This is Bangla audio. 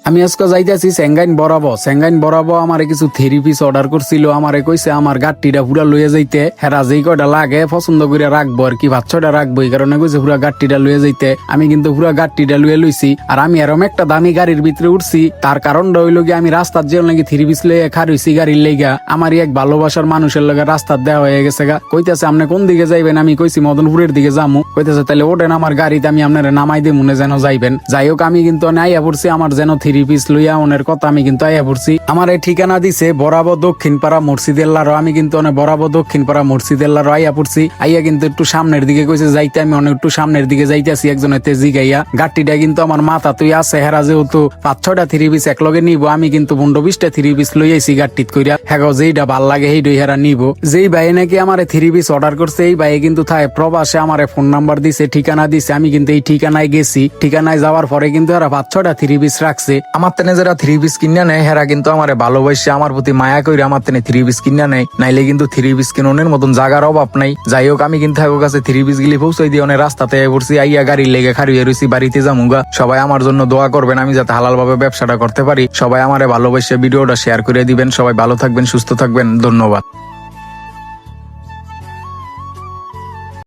আমি আজকে যাইতেছি সেঙ্গাইন বরাবো আমারে কিছু থ্রি পিস অর্ডার করছিল। আমারে কইছে আমার গাট্টিটা পুরা লইয়া যাইতে, হেরা যেই কয়টা লাগে পছন্দ করে রাখবো আর কি, 5-6টা রাখবো, এই কারণে কইছে পুরা গাট্টিটা লইয়া যাইতে। আমি কিন্তু পুরা গাট্টিটা লইয়া লইছি। আর আমি এরম একটা দামি গাড়ির ভিতরে উঠছি, তার কারণটা হইলো কি আমি রাস্তার যে নাকি থ্রি পিস লইয়া খারইছি গাড়ির লেগা। আমার এক ভালোবাসার মানুষের লগে রাস্তার দেওয়া হয়ে গেছে গা। কইতেছে আপনি কোন দিকে যাইবেন? আমি কইছি মদনপুরের দিকে যামু। কইতেছে তাহলে ওঠেন আমার গাড়িতে, আমি আপনার নামাই দিয়ে মনে যেন যাইবেন। যাই হোক আমি কিন্তু আইয়া পড়ছি, আমার যেন থ্রি পিস লইয়া ওনের কথা আমি কিন্তু আইয়া পড়ছি। আমার এই ঠিকানা দিছে বরাবো দক্ষিণপাড়া মসজিদেল্লারও। আমি কিন্তু অনেক বরাবো দক্ষিণপাড়া মসজিদেল্লারও আইয়া পড়ছি। আইয়া কিন্তু একটু সামনের দিকে কইছে যাইতে, আমি অনেক একটু সামনের দিকে যাইতেছি একজনের তেজি গাইয়া। গাড়িটা কিন্তু আমার মাথা তুই আছে, হেরা যেহেতু 5-6টা থ্রি পিস এক লগে নিব, আমি কিন্তু 15-20টা থ্রি পিস লই আইছি গাড়িত কইরা। হ্যাঁ যেইটা ভাল লাগে সেইটাই হেরা নিব। যেই ভাই নাকি আমার থ্রি পিস অর্ডার করছে, এই ভাই কিন্তু থাকে প্রবাসে, আমার ফোন নাম্বার দিছে, ঠিকানা দিছে। আমি কিন্তু এই ঠিকানায় গেছি। ঠিকানায় যাওয়ার পরে কিন্তু এরা 5-6টা থ্রি পিস রাখছে। আমার তেনে যারা থ্রি পিস কিনা নেয় হেরা কিন্তু আমার ভালোবাসে, আমার প্রতি মায়া করে আমার তেনে থ্রি পিস কিনা নেয়। নাইলে কিন্তু থ্রি পিস কিনোনের মতন জায়গার অভাব নাই। যাই হোক আমি কিন্তু হাগো কাছে থ্রি পিস গিলি পৌঁছাই দিয়ে অনেক রাস্তাতে পড়ছি। আইয়া গাড়ির লেগে খারিয়ে রয়েছি, বাড়িতে যামুগা। সবাই আমার জন্য দোয়া করবেন, আমি যাতে হালাল ভাবে ব্যবসাটা করতে পারি। সবাই আমারে ভালোবাসে ভিডিওটা শেয়ার করে দিবেন। সবাই ভালো থাকবেন, সুস্থ থাকবেন, ধন্যবাদ।